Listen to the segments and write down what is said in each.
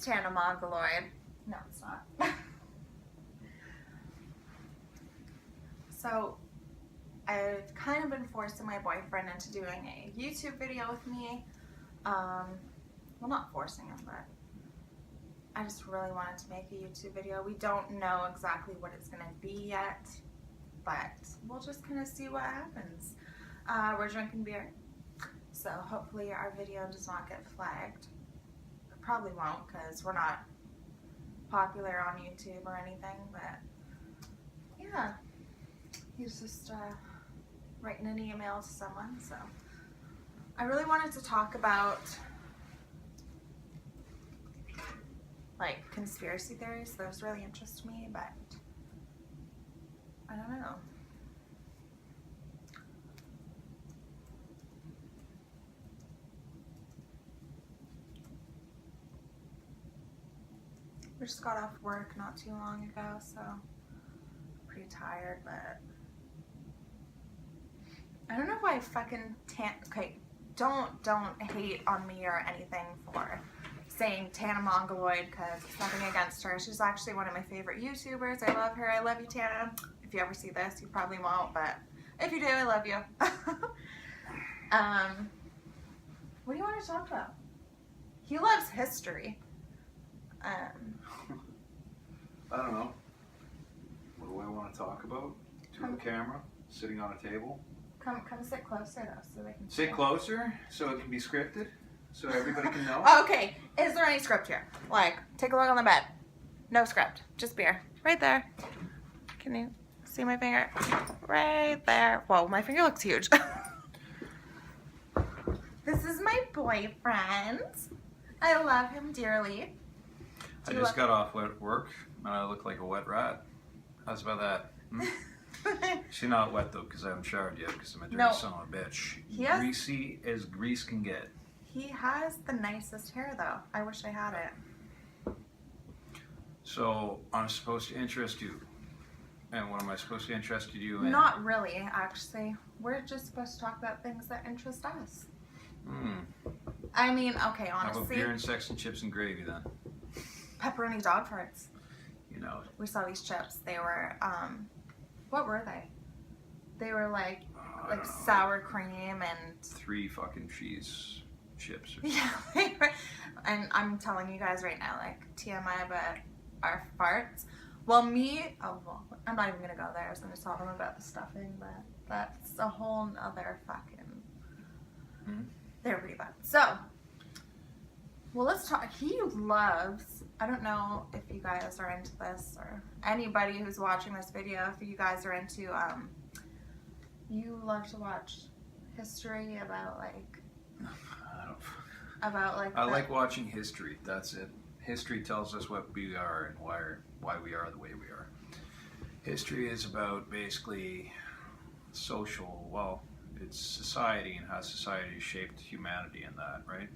Tana Mongoloid. No, it's not. So, I've kind of been forcing my boyfriend into doing a YouTube video with me. Well, not forcing him, but I just really wanted to make a YouTube video. We don't know exactly what it's going to be yet, but we'll just kind of see what happens. We're drinking beer, so hopefully our video does not get flagged. It probably won't, because we're not popular on YouTube or anything, but yeah. He's just writing an email to someone, so I really wanted to talk about like conspiracy theories. Those really interest me, but I don't know. We just got off work not too long ago, so pretty tired, but I don't know why I fucking okay, don't hate on me or anything for saying Tana Mongoloid, because it's nothing against her. She's actually one of my favorite YouTubers. I love her. I love you, Tana. If you ever see this, you probably won't, but if you do, I love you. What do you want to talk about? He loves history. I don't know. What do I want to talk about? To the camera? Sitting on a table? Come sit closer though, so they can Sit closer so it can be scripted? So everybody can know? Okay, is there any script here? Like, take a look on the bed. No script, just beer. Right there. Can you see my finger? Right there. Whoa, my finger looks huge. This is my boyfriend. I love him dearly. I just got off work and I look like a wet rat. How's about that? She's not wet though, because I haven't showered yet, because I'm a dirty son of a bitch. Greasy as grease can get. He has the nicest hair though. I wish I had it. So I'm supposed to interest you. And what am I supposed to interest you in? Not really, actually. We're just supposed to talk about things that interest us. I mean, okay, honestly. How about beer and sex and chips and gravy then? Pepperoni dog farts. You know. We saw these chips. They were, what were they? They were like sour cream and 3 fucking cheese chips. Yeah, they were. And I'm telling you guys right now, like TMI, but our farts. Well, I'm not even gonna go there. I was gonna tell them about the stuffing, but that's a whole other fucking. They're pretty bad. So, well, let's talk. He loves. I don't know if you guys are into this, or anybody who's watching this video, if you guys are into, you love to watch history about like, I like watching history. That's it. History tells us what we are and why we are the way we are. History is about basically social, well, it's society and how society shaped humanity and that, right?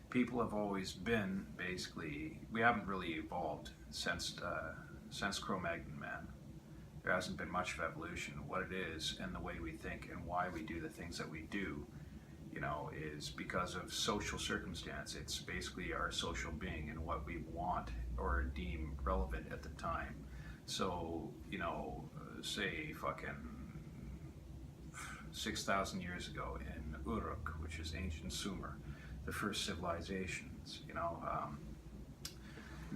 People have always been basically, we haven't really evolved since Cro-Magnon man. There hasn't been much of evolution. What it is and the way we think and why we do the things that we do, you know, is because of social circumstance. It's basically our social being and what we want or deem relevant at the time. So, you know, say fucking 6,000 years ago in Uruk, which is ancient Sumer, the first civilizations, you know,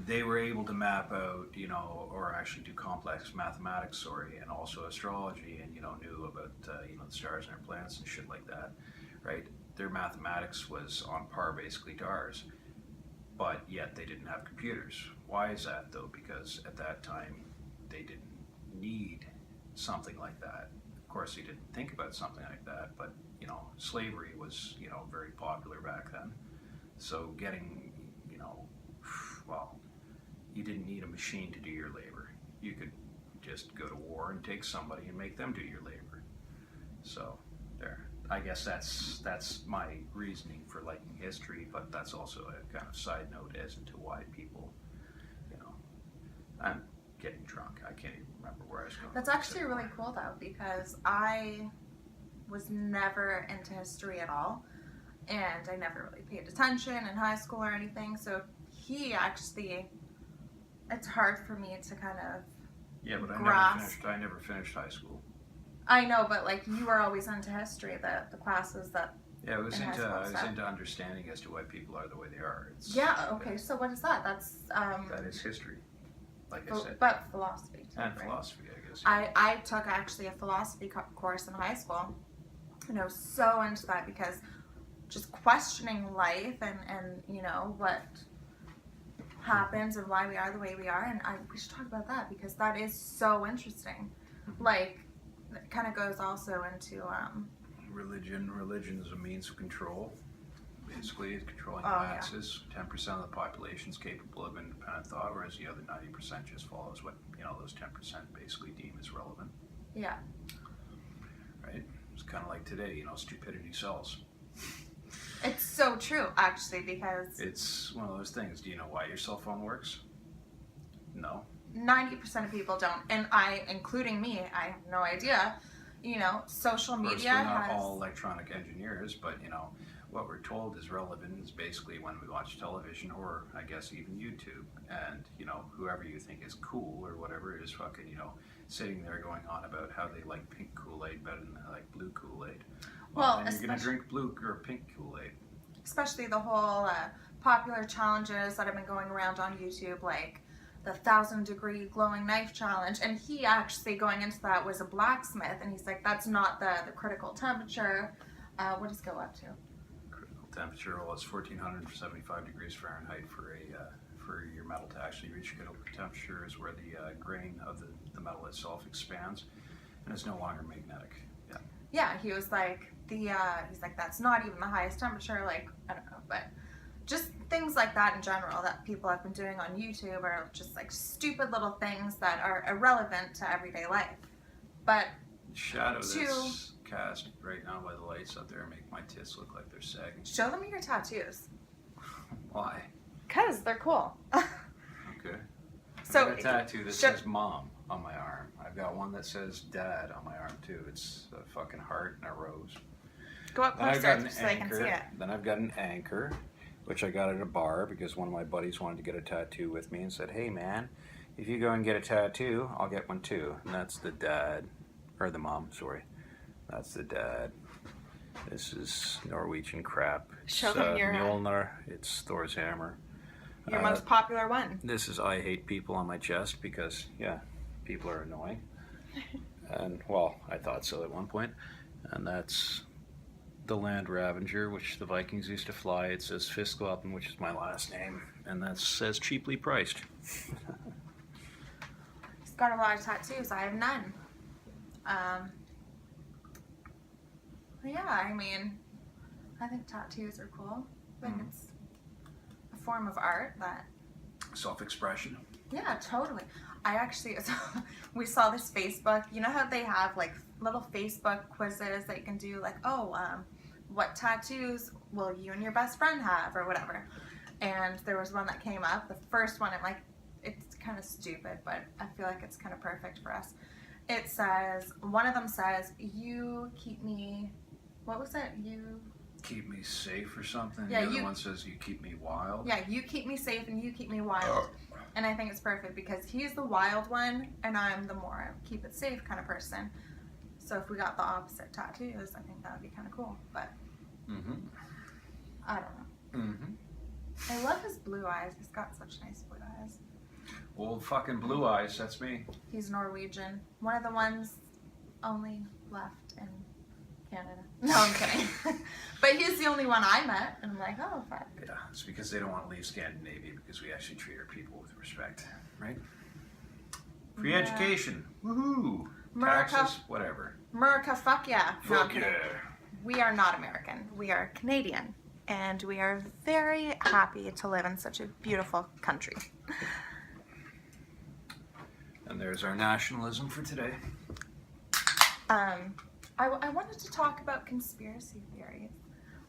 they were able to map out, you know, or actually do complex mathematics, sorry, and also astrology, and, you know, knew about, you know, the stars and our planets and shit like that, right? Their mathematics was on par basically to ours, but yet they didn't have computers. Why is that though? Because at that time they didn't need something like that. Of course, they didn't think about something like that, but, you know, slavery was, you know, very popular back then. So getting, you know, well, you didn't need a machine to do your labor. You could just go to war and take somebody and make them do your labor. So there. I guess that's my reasoning for liking history, but that's also a kind of side note as to why people, you know, I'm getting drunk. I can't even remember where I was going. That's actually really cool though, because I was never into history at all, and I never really paid attention in high school or anything. So he actually, it's hard for me to kind of, Yeah, but grasp. I never finished high school. I know, but like you were always into history, the classes that. Yeah, In high school I was stuff. into understanding as to why people are the way they are. It's, Yeah, okay, so what is that? That's, That is history, like I said, but philosophy too, and right? philosophy, I guess. I took actually a philosophy course in high school, and I was so into that because just questioning life and you know, what happens and why we are the way we are, and we should talk about that because that is so interesting. Like, it kind of goes also into, Religion is a means of control. Basically, it's controlling Oh, the yeah. masses. 10% of the population is capable of independent thought, whereas the other 90% just follows what those 10% basically deem as relevant. yeah. Right? It's kind of like today. Stupidity sells. It's so true, actually, because It's one of those things. Do you know why your cell phone works? No. 90% of people don't, and including me, I have no idea. Social Of course, media we're not has. all electronic engineers, but what we're told is relevant is basically when we watch television or I guess even YouTube, and whoever you think is cool or whatever is fucking sitting there going on about how they like pink Kool-Aid better than they like blue Kool-Aid. Well, Then you're gonna especially- drink blue or pink Kool-Aid. Especially the whole popular challenges that have been going around on YouTube, like the 1,000-degree glowing knife challenge. And he actually, going into that, was a blacksmith, and he's like, that's not the critical temperature. What does it go up to? Critical temperature, well, it's 1,475 degrees Fahrenheit for your metal to actually reach critical temperature is where the grain of the metal itself expands and is no longer magnetic. Yeah. Yeah, he was like, he's like, that's not even the highest temperature, like, I don't know, but just things like that in general that people have been doing on YouTube are just like stupid little things that are irrelevant to everyday life. But The shadow To- that's cast right now by the lights up there make my tits look like they're sagging. show them your tattoos. Why? Because they're cool. Okay. So, I've got a tattoo that show- says mom on my arm. I've got one that says dad on my arm too. It's a fucking heart and a rose. Go up Then I've closer got an so they can see anchor. it. Then I've got an anchor, which I got at a bar because one of my buddies wanted to get a tattoo with me and said, "Hey man, if you go and get a tattoo, I'll get one too." And that's the dad, or the mom. Sorry, that's the dad. This is Norwegian crap. It's, Show them your, Mjolnir. It's Thor's hammer. Your most popular one. This is I hate people on my chest because people are annoying. And well, I thought so at one point. And that's the Land Ravager, which the Vikings used to fly. It says Fiskloppen, which is my last name, and that says cheaply priced. He's got a lot of tattoos. I have none. Yeah, I mean, I think tattoos are cool. I think it's a form of art that. Self-expression. Yeah, totally. I actually, we saw this Facebook, you know how they have like little Facebook quizzes that you can do, like, what tattoos will you and your best friend have, or whatever. And there was one that came up, the first one, I'm like, it's kind of stupid, but I feel like it's kind of perfect for us. It says, one of them says, you keep me, what was it? You Keep me safe or something. Yeah, the other you- one says you keep me wild. Yeah, you keep me safe and you keep me wild. And I think it's perfect because he's the wild one and I'm the more keep it safe kind of person. So if we got the opposite tattoos, I think that would be kind of cool. But Mm-hmm. I don't know. Mm-hmm. I love his blue eyes. He's got such nice blue eyes. Old fucking blue eyes, that's me. He's Norwegian. One of the ones only left in Canada. No, I'm kidding. But he's the only one I met. And I'm like, oh, fuck. Yeah, it's because they don't want to leave Scandinavia because we actually treat our people with respect, right? Free Yeah. education, woohoo! America. Taxes, whatever. America, fuck yeah. No, I'm Fuck kidding. yeah. We are not American. We are Canadian. And we are very happy to live in such a beautiful country. And there's our nationalism for today. I wanted to talk about conspiracy theories.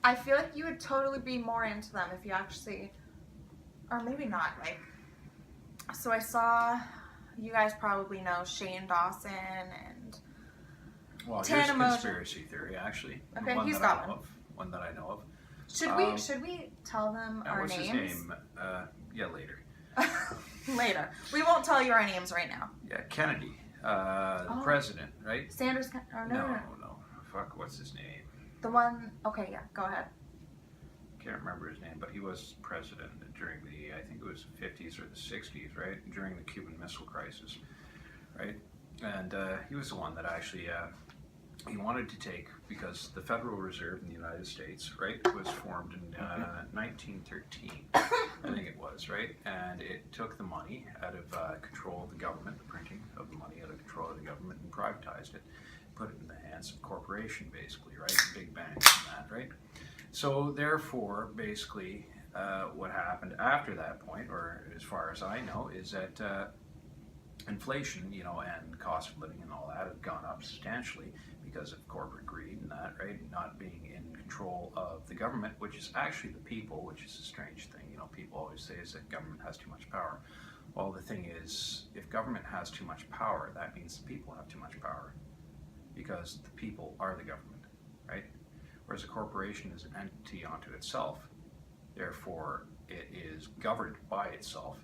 I feel like you would totally be more into them if you actually, or maybe not, like, so I saw, you guys probably know Shane Dawson and Well, here's a Tana Mojo. conspiracy theory, actually. Okay, one he's that I got know of. One that I know of. should we tell them And our what's names? his name? Yeah, later. Later. We won't tell you our names right now. Yeah, Kennedy, the president, right? Sanders. Oh, no. Fuck, what's his name? The one. Okay, yeah. Go ahead. Can't remember his name, but he was president during the, I think it was the 50s or the 60s, right? During the Cuban Missile Crisis, right? And he was the one that actually, he wanted to take, because the Federal Reserve in the United States, right, was formed in 1913, I think it was, right? And it took the money out of control of the government, the printing of the money out of control of the government, and privatized it, put it in the hands of corporation, basically, right? Big banks and that, right? So therefore, basically, what happened after that point, or as far as I know, is that inflation, you know, and cost of living and all that have gone up substantially because of corporate greed and that, right? Not being in control of the government, which is actually the people, which is a strange thing. You know, people always say is that government has too much power. Well, the thing is, if government has too much power, that means the people have too much power, because the people are the government, right? Whereas a corporation is an entity unto itself, therefore it is governed by itself.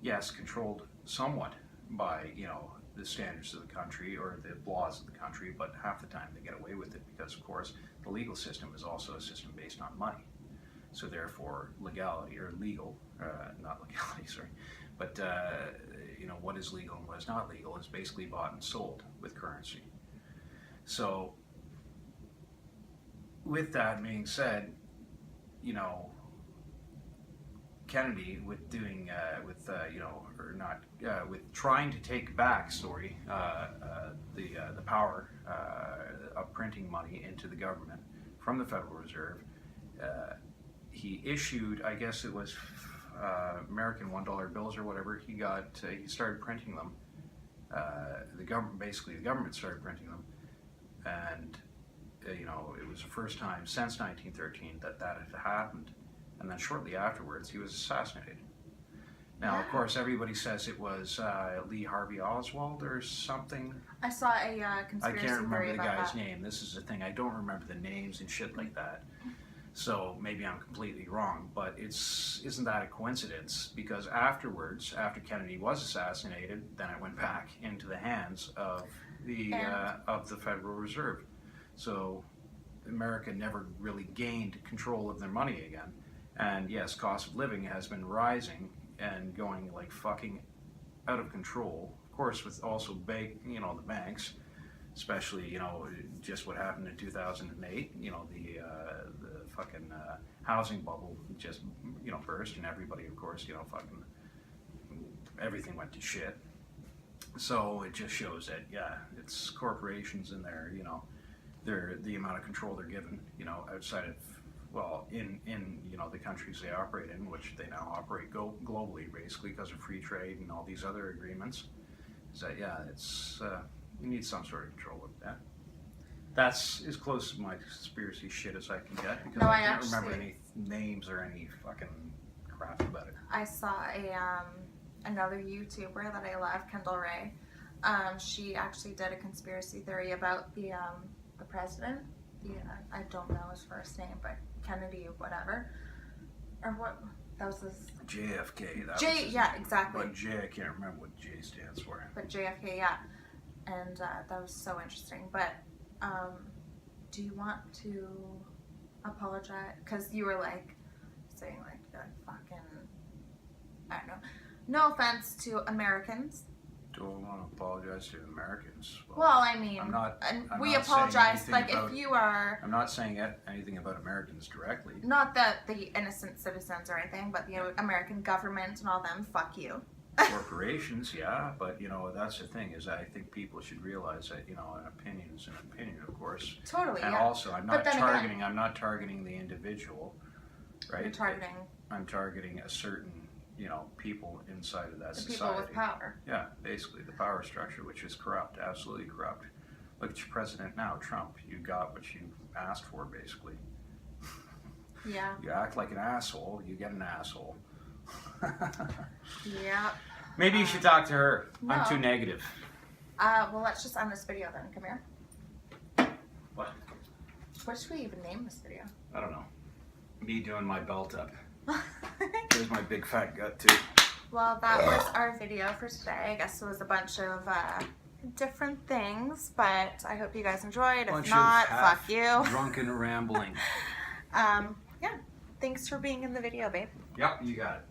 Yes, controlled somewhat by, you know, the standards of the country or the laws of the country, but half the time they get away with it because, of course, the legal system is also a system based on money. So therefore, legality, or legal, not legality, sorry, but you know, what is legal and what is not legal is basically bought and sold with currency. So with that being said, you know, Kennedy with doing you know, or not with trying to take back, the power of printing money into the government from the Federal Reserve. He issued, I guess it was American $1 bills or whatever. He started printing them. The government started printing them, and you know, it was the first time since 1913 that had happened. And then shortly afterwards, he was assassinated. Now, of course, everybody says it was Lee Harvey Oswald or something. I saw a conspiracy I can't remember theory the about guy's that. name. This is the thing. I don't remember the names and shit like that. So maybe I'm completely wrong, but isn't that a coincidence? Because afterwards, after Kennedy was assassinated, then it went back into the hands of the Federal Reserve. So America never really gained control of their money again. And yes, cost of living has been rising and going like fucking out of control. Of course, with also you know, the banks, especially, you know, just what happened in 2008. You know, the fucking housing bubble just, you know, burst, and everybody, of course, you know, fucking everything went to shit. So it just shows that, yeah, it's corporations in there, you know, the amount of control they're given, you know, outside of, well, in you know, the countries they operate in, which they now operate globally, basically, because of free trade and all these other agreements, is that, yeah, it's, you need some sort of control with that. That's as close to my conspiracy shit as I can get, because I can't remember any names or any fucking crap about it. I saw another YouTuber that I love, Kendall Ray. She actually did a conspiracy theory about the president. I don't know his first name, but Kennedy or whatever. Or what? That was his... JFK. Yeah, exactly. But J, I can't remember what J stands for. But JFK, yeah. And that was so interesting. But do you want to apologize? Because you were like saying like fucking, I don't know. No offense to Americans. Don't want to apologize to Americans. Well, I mean, we apologize. Like, if you are... I'm not saying anything about Americans directly. Not that the innocent citizens or anything, but the American government and all them, fuck you. Corporations, yeah, but, you know, that's the thing, is I think people should realize that, you know, an opinion is an opinion, of course. Totally, and yeah. Also, I'm not targeting the individual, right? You're targeting... I'm targeting a certain, you know, people inside of that society. People with power. Yeah, basically the power structure, which is corrupt, absolutely corrupt. Look at your president now, Trump. You got what you asked for, basically. Yeah. You act like an asshole, you get an asshole. Yeah. Maybe you should talk to her. No. I'm too negative. Well, let's just end this video then. Come here. What? What should we even name this video? I don't know. Me doing my belt up. There's my big fat gut too. Well, that was our video for today. I guess it was a bunch of different things, but I hope you guys enjoyed. If not, fuck you. Drunken rambling. Yeah. Thanks for being in the video, babe. Yep, you got it.